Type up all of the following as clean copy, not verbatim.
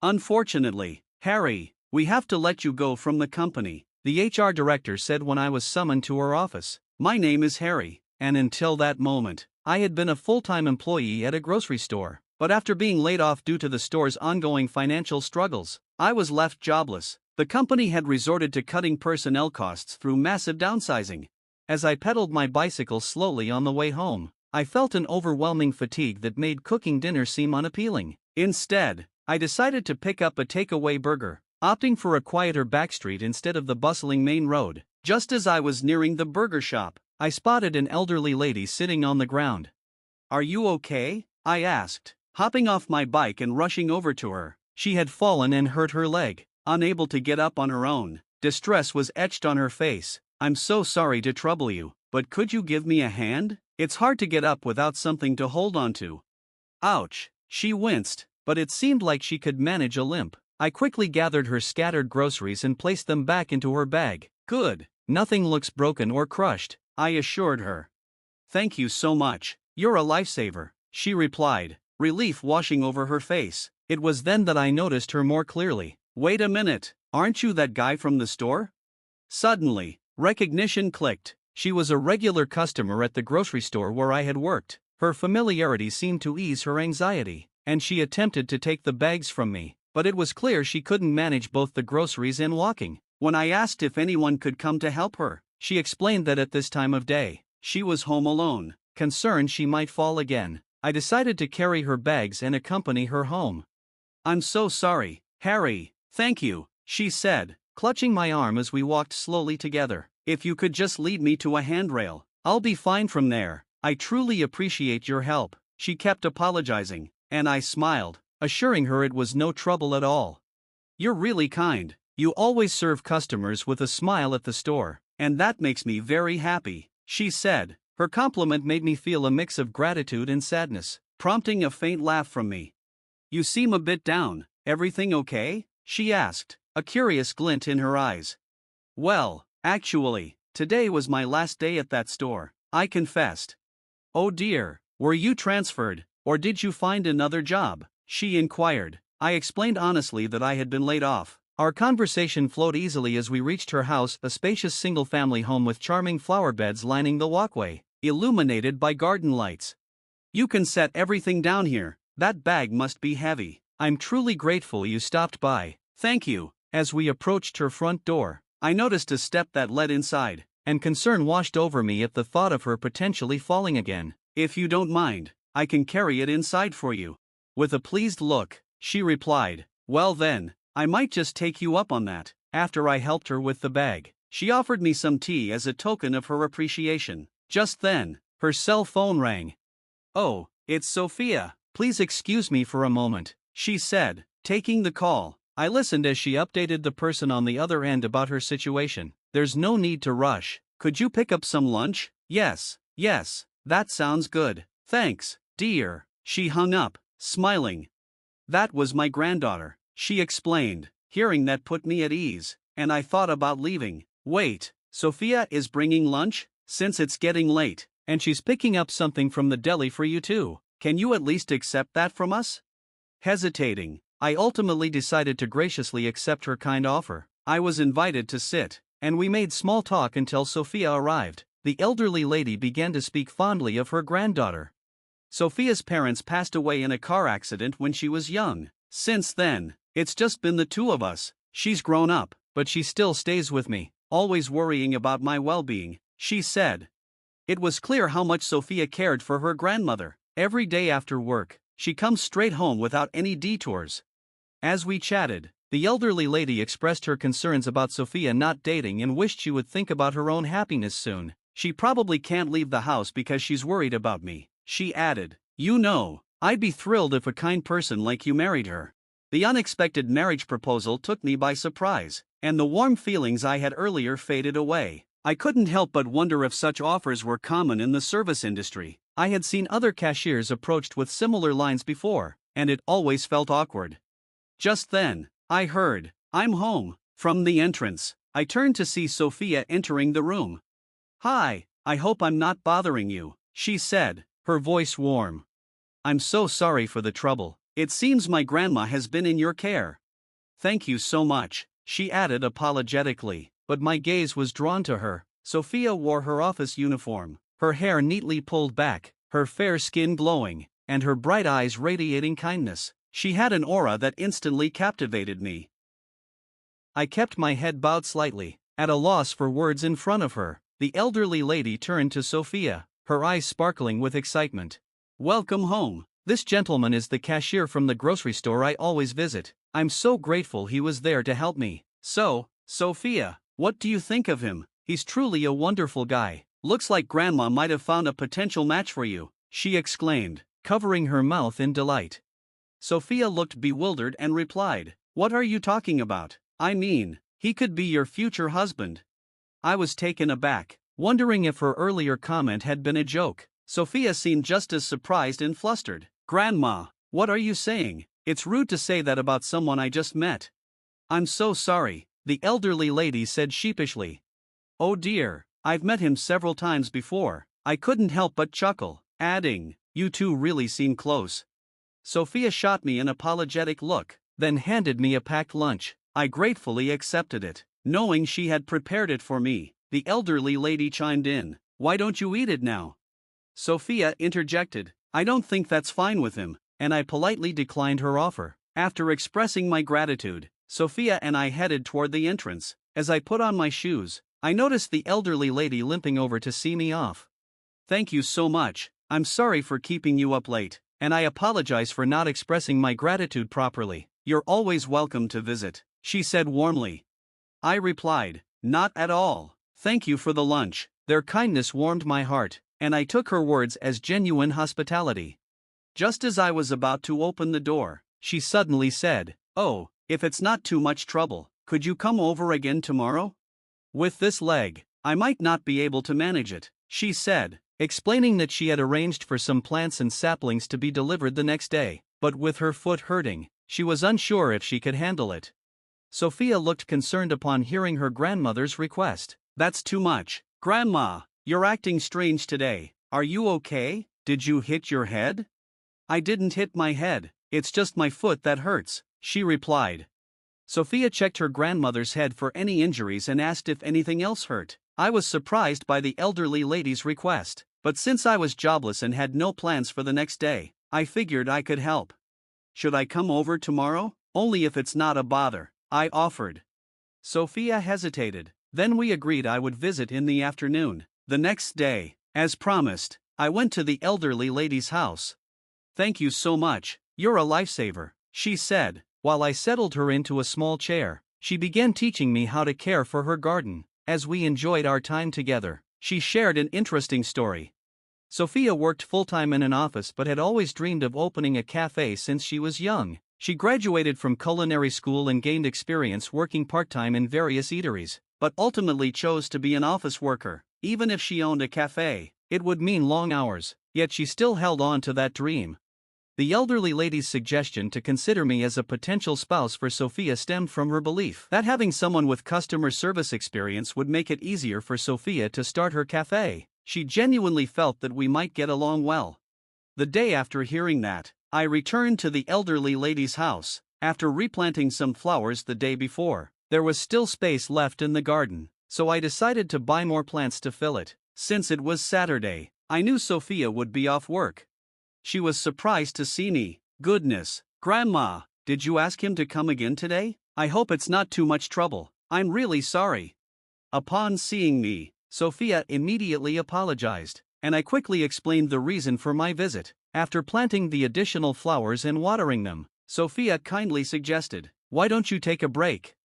Unfortunately, Harry, we have to let you go from the company, the HR director said when I was summoned to her office. My name is Harry, and until that moment, I had been a full-time employee at a grocery store. But after being laid off due to the store's ongoing financial struggles, I was left jobless. The company had resorted to cutting personnel costs through massive downsizing. As I pedaled my bicycle slowly on the way home, I felt an overwhelming fatigue that made cooking dinner seem unappealing. Instead, I decided to pick up a takeaway burger, opting for a quieter backstreet instead of the bustling main road. Just as I was nearing the burger shop, I spotted an elderly lady sitting on the ground. "Are you okay?" I asked, hopping off my bike and rushing over to her. She had fallen and hurt her leg, unable to get up on her own. Distress was etched on her face. "I'm so sorry to trouble you, but could you give me a hand? It's hard to get up without something to hold on to." Ouch, she winced, but it seemed like she could manage a limp. I quickly gathered her scattered groceries and placed them back into her bag. "Good, nothing looks broken or crushed," I assured her. "Thank you so much, you're a lifesaver," she replied, relief washing over her face. It was then that I noticed her more clearly. "Wait a minute, aren't you that guy from the store?" Suddenly, recognition clicked. She was a regular customer at the grocery store where I had worked. Her familiarity seemed to ease her anxiety, and she attempted to take the bags from me, but it was clear she couldn't manage both the groceries and walking. When I asked if anyone could come to help her, she explained that at this time of day, she was home alone, concerned she might fall again. I decided to carry her bags and accompany her home. "I'm so sorry, Harry." "Thank you," she said, clutching my arm as we walked slowly together. "If you could just lead me to a handrail, I'll be fine from there. I truly appreciate your help." She kept apologizing, and I smiled, assuring her it was no trouble at all. "You're really kind. You always serve customers with a smile at the store, and that makes me very happy," she said. Her compliment made me feel a mix of gratitude and sadness, prompting a faint laugh from me. "You seem a bit down. Everything okay?" she asked, a curious glint in her eyes. "Well, actually, today was my last day at that store," I confessed. "Oh dear, were you transferred, or did you find another job?" she inquired. I explained honestly that I had been laid off. Our conversation flowed easily as we reached her house, a spacious single-family home with charming flower beds lining the walkway, illuminated by garden lights. "You can set everything down here. That bag must be heavy. I'm truly grateful you stopped by." "Thank you." As we approached her front door, I noticed a step that led inside, and concern washed over me at the thought of her potentially falling again. "If you don't mind, I can carry it inside for you." With a pleased look, she replied, "Well then, I might just take you up on that." After I helped her with the bag, she offered me some tea as a token of her appreciation. Just then, her cell phone rang. "Oh, it's Sophia. Please excuse me for a moment," she said, taking the call. I listened as she updated the person on the other end about her situation. "There's no need to rush. Could you pick up some lunch?" Yes, that sounds good. "Thanks, dear." She hung up, smiling. "That was my granddaughter," she explained. Hearing that put me at ease, and I thought about leaving. "Wait, Sophia is bringing lunch? Since it's getting late, and she's picking up something from the deli for you too, can you at least accept that from us?" Hesitating, I ultimately decided to graciously accept her kind offer. I was invited to sit, and we made small talk until Sophia arrived. The elderly lady began to speak fondly of her granddaughter. Sophia's parents passed away in a car accident when she was young. Since then, it's just been the two of us. She's grown up, but she still stays with me, always worrying about my well-being, she said. It was clear how much Sophia cared for her grandmother. Every day after work, she comes straight home without any detours. As we chatted, the elderly lady expressed her concerns about Sophia not dating and wished she would think about her own happiness soon. "She probably can't leave the house because she's worried about me," she added. "You know, I'd be thrilled if a kind person like you married her." The unexpected marriage proposal took me by surprise, and the warm feelings I had earlier faded away. I couldn't help but wonder if such offers were common in the service industry. I had seen other cashiers approached with similar lines before, and it always felt awkward. Just then, I heard, "I'm home," from the entrance. I turned to see Sophia entering the room. "Hi, I hope I'm not bothering you," she said, her voice warm. "I'm so sorry for the trouble. It seems my grandma has been in your care. Thank you so much, she added apologetically, but my gaze was drawn to her. Sophia wore her office uniform, her hair neatly pulled back, her fair skin glowing, and her bright eyes radiating kindness. She had an aura that instantly captivated me. I kept my head bowed slightly, at a loss for words in front of her. The elderly lady turned to Sophia, her eyes sparkling with excitement. Welcome home. This gentleman is the cashier from the grocery store I always visit. I'm so grateful he was there to help me. So, Sophia, what do you think of him? He's truly a wonderful guy. Looks like Grandma might have found a potential match for you, she exclaimed, covering her mouth in delight. Sophia looked bewildered and replied, What are you talking about? I mean, he could be your future husband. I was taken aback, wondering if her earlier comment had been a joke. Sophia seemed just as surprised and flustered. Grandma, what are you saying? It's rude to say that about someone I just met. I'm so sorry, the elderly lady said sheepishly. Oh dear, I've met him several times before. I couldn't help but chuckle, adding, You two really seem close. Sophia shot me an apologetic look, then handed me a packed lunch. I gratefully accepted it, knowing she had prepared it for me. The elderly lady chimed in, Why don't you eat it now? Sophia interjected, I don't think that's fine with him, and I politely declined her offer. After expressing my gratitude, Sophia and I headed toward the entrance. As I put on my shoes, I noticed the elderly lady limping over to see me off. Thank you so much. I'm sorry for keeping you up late, and I apologize for not expressing my gratitude properly. You're always welcome to visit, she said warmly. I replied, Not at all. Thank you for the lunch. Their kindness warmed my heart, and I took her words as genuine hospitality. Just as I was about to open the door, she suddenly said, Oh, if it's not too much trouble, could you come over again tomorrow? With this leg, I might not be able to manage it, she said, explaining that she had arranged for some plants and saplings to be delivered the next day, but with her foot hurting, she was unsure if she could handle it. Sophia looked concerned upon hearing her grandmother's request. That's too much. Grandma, you're acting strange today. Are you okay? Did you hit your head? I didn't hit my head, it's just my foot that hurts, she replied. Sophia checked her grandmother's head for any injuries and asked if anything else hurt. I was surprised by the elderly lady's request, but since I was jobless and had no plans for the next day, I figured I could help. Should I come over tomorrow? Only if it's not a bother, I offered. Sophia hesitated, then we agreed I would visit in the afternoon. The next day, as promised, I went to the elderly lady's house. Thank you so much, you're a lifesaver, she said, while I settled her into a small chair. She began teaching me how to care for her garden. As we enjoyed our time together, she shared an interesting story. Sophia worked full-time in an office but had always dreamed of opening a cafe since she was young. She graduated from culinary school and gained experience working part-time in various eateries, but ultimately chose to be an office worker. Even if she owned a cafe, it would mean long hours, yet she still held on to that dream. The elderly lady's suggestion to consider me as a potential spouse for Sophia stemmed from her belief that having someone with customer service experience would make it easier for Sophia to start her cafe. She genuinely felt that we might get along well. The day after hearing that, I returned to the elderly lady's house. After replanting some flowers the day before, there was still space left in the garden, so I decided to buy more plants to fill it. Since it was Saturday, I knew Sophia would be off work. She was surprised to see me. Goodness, Grandma, did you ask him to come again today? I hope it's not too much trouble. I'm really sorry. Upon seeing me, Sophia immediately apologized, and I quickly explained the reason for my visit. After planting the additional flowers and watering them, Sophia kindly suggested, Why don't you take a break?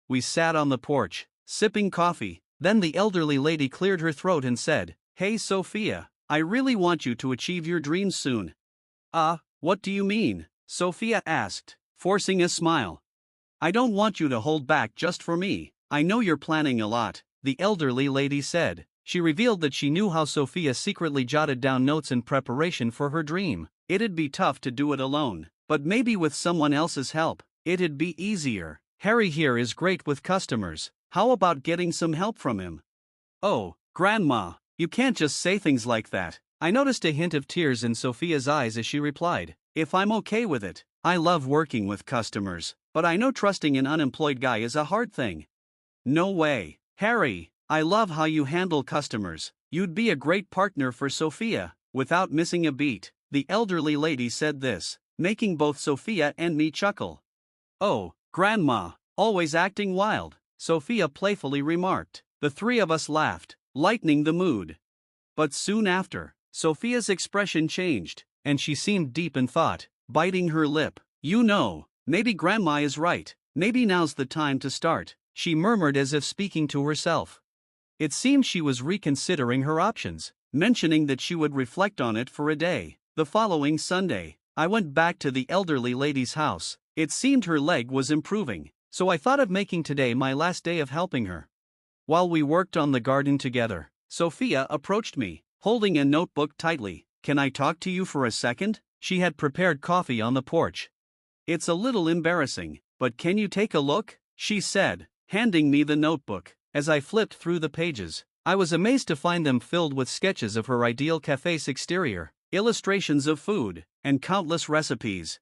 We sat on the porch, sipping coffee. Then the elderly lady cleared her throat and said, Hey Sophia, I really want you to achieve your dreams soon. What do you mean? Sophia asked, forcing a smile. I don't want you to hold back just for me. I know you're planning a lot, the elderly lady said. She revealed that she knew how Sophia secretly jotted down notes in preparation for her dream. It'd be tough to do it alone, but maybe with someone else's help, it'd be easier. Harry here is great with customers. How about getting some help from him? Oh, Grandma, you can't just say things like that. I noticed a hint of tears in Sophia's eyes as she replied, If I'm okay with it, I love working with customers, but I know trusting an unemployed guy is a hard thing. No way. Harry, I love how you handle customers. You'd be a great partner for Sophia. Without missing a beat, the elderly lady said this, making both Sophia and me chuckle. Oh, Grandma, always acting wild, Sophia playfully remarked. The three of us laughed, lightening the mood. But soon after, Sophia's expression changed, and she seemed deep in thought, biting her lip. You know, maybe Grandma is right. Maybe now's the time to start, she murmured as if speaking to herself. It seemed she was reconsidering her options, mentioning that she would reflect on it for a day. The following Sunday, I went back to the elderly lady's house. It seemed her leg was improving, so I thought of making today my last day of helping her. While we worked on the garden together, Sophia approached me, holding a notebook tightly. Can I talk to you for a second? She had prepared coffee on the porch. It's a little embarrassing, but can you take a look? She said, handing me the notebook. As I flipped through the pages, I was amazed to find them filled with sketches of her ideal cafe's exterior, illustrations of food, and countless recipes.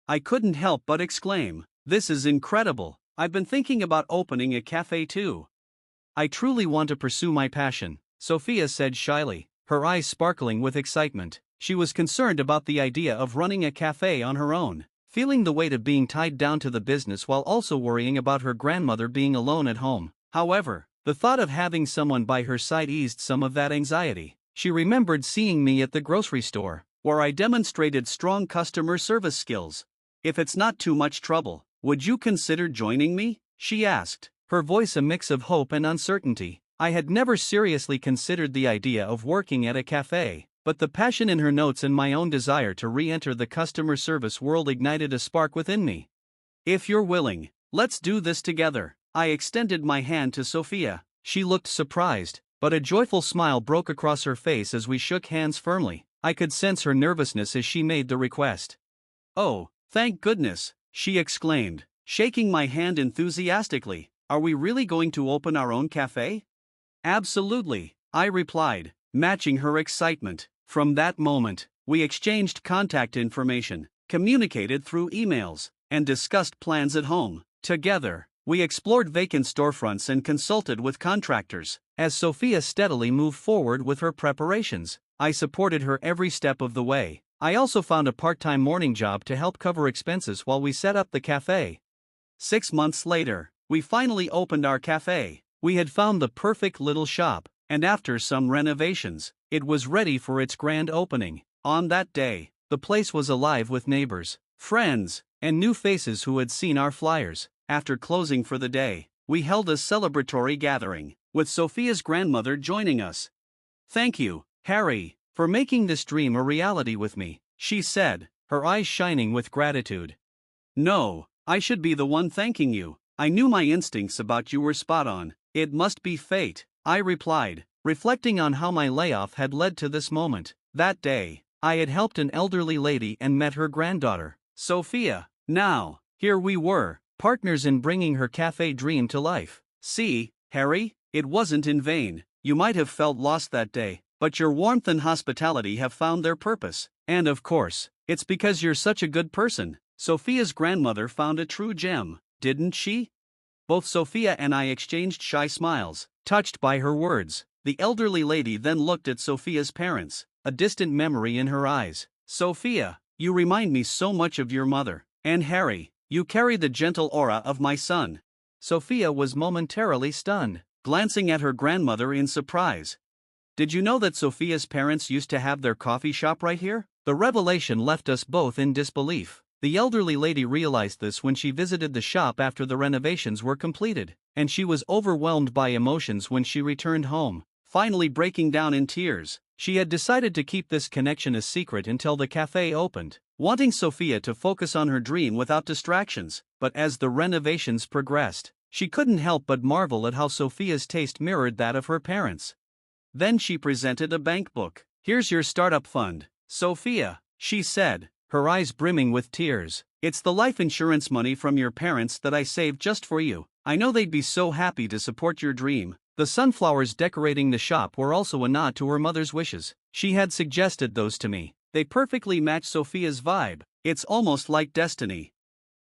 I couldn't help but exclaim, "This is incredible! I've been thinking about opening a cafe too." I truly want to pursue my passion, Sophia said shyly, her eyes sparkling with excitement. She was concerned about the idea of running a cafe on her own, feeling the weight of being tied down to the business while also worrying about her grandmother being alone at home. However, the thought of having someone by her side eased some of that anxiety. She remembered seeing me at the grocery store, where I demonstrated strong customer service skills. If it's not too much trouble, would you consider joining me? She asked, her voice a mix of hope and uncertainty. I had never seriously considered the idea of working at a cafe, but the passion in her notes and my own desire to re-enter the customer service world ignited a spark within me. If you're willing, let's do this together. I extended my hand to Sophia. She looked surprised, but a joyful smile broke across her face as we shook hands firmly. I could sense her nervousness as she made the request. Oh, thank goodness, she exclaimed, shaking my hand enthusiastically. Are we really going to open our own cafe? Absolutely, I replied, matching her excitement. From that moment, we exchanged contact information, communicated through emails, and discussed plans at home. Together, we explored vacant storefronts and consulted with contractors. As Sophia steadily moved forward with her preparations, I supported her every step of the way. I also found a part-time morning job to help cover expenses while we set up the cafe. 6 months later, we finally opened our cafe. We had found the perfect little shop, and after some renovations, it was ready for its grand opening. On that day, the place was alive with neighbors, friends, and new faces who had seen our flyers. After closing for the day, we held a celebratory gathering, with Sophia's grandmother joining us. Thank you, Harry, for making this dream a reality with me, she said, her eyes shining with gratitude. No, I should be the one thanking you. I knew my instincts about you were spot on. It must be fate, I replied, reflecting on how my layoff had led to this moment. That day, I had helped an elderly lady and met her granddaughter, Sophia. Now, here we were, partners in bringing her cafe dream to life. See, Harry, it wasn't in vain. You might have felt lost that day, but your warmth and hospitality have found their purpose. And of course, it's because you're such a good person. Sophia's grandmother found a true gem, didn't she? Both Sophia and I exchanged shy smiles, touched by her words. The elderly lady then looked at Sophia's parents, a distant memory in her eyes. Sophia, you remind me so much of your mother. And Harry, you carry the gentle aura of my son. Sophia was momentarily stunned, glancing at her grandmother in surprise. Did you know that Sophia's parents used to have their coffee shop right here? The revelation left us both in disbelief. The elderly lady realized this when she visited the shop after the renovations were completed, and she was overwhelmed by emotions when she returned home, finally breaking down in tears. She had decided to keep this connection a secret until the cafe opened, wanting Sophia to focus on her dream without distractions. But as the renovations progressed, she couldn't help but marvel at how Sophia's taste mirrored that of her parents. Then she presented a bank book. Here's your startup fund, Sophia, she said, her eyes brimming with tears. It's the life insurance money from your parents that I saved just for you. I know they'd be so happy to support your dream. The sunflowers decorating the shop were also a nod to her mother's wishes. She had suggested those to me. They perfectly match Sophia's vibe. It's almost like destiny.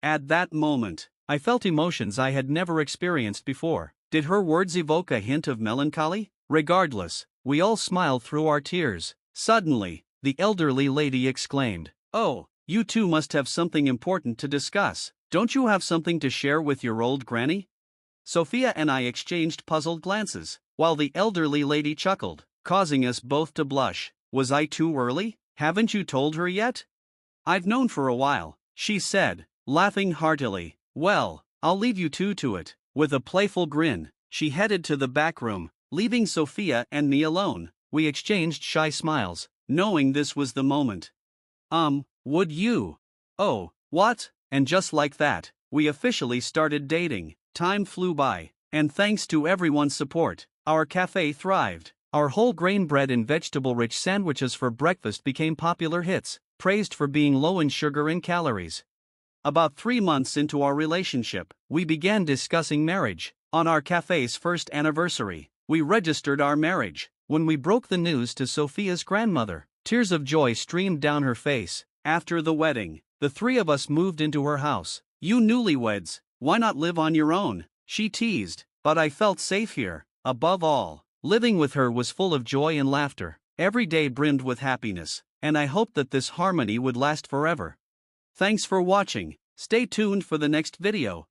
At that moment, I felt emotions I had never experienced before. Did her words evoke a hint of melancholy? Regardless, we all smiled through our tears. Suddenly, the elderly lady exclaimed, "Oh, you two must have something important to discuss. Don't you have something to share with your old granny?" Sophia and I exchanged puzzled glances, while the elderly lady chuckled, causing us both to blush. Was I too early? Haven't you told her yet? I've known for a while, she said, laughing heartily. Well, I'll leave you two to it. With a playful grin, she headed to the back room, leaving Sophia and me alone. We exchanged shy smiles, knowing this was the moment. Would you? Oh, what? And just like that, we officially started dating. Time flew by, and thanks to everyone's support, our cafe thrived. Our whole grain bread and vegetable-rich sandwiches for breakfast became popular hits, praised for being low in sugar and calories. About 3 months into our relationship, we began discussing marriage. On our cafe's first anniversary, we registered our marriage. When we broke the news to Sophia's grandmother, tears of joy streamed down her face. After the wedding, the three of us moved into her house. You newlyweds, why not live on your own? She teased, but I felt safe here. Above all, living with her was full of joy and laughter. Every day brimmed with happiness, and I hoped that this harmony would last forever. Thanks for watching. Stay tuned for the next video.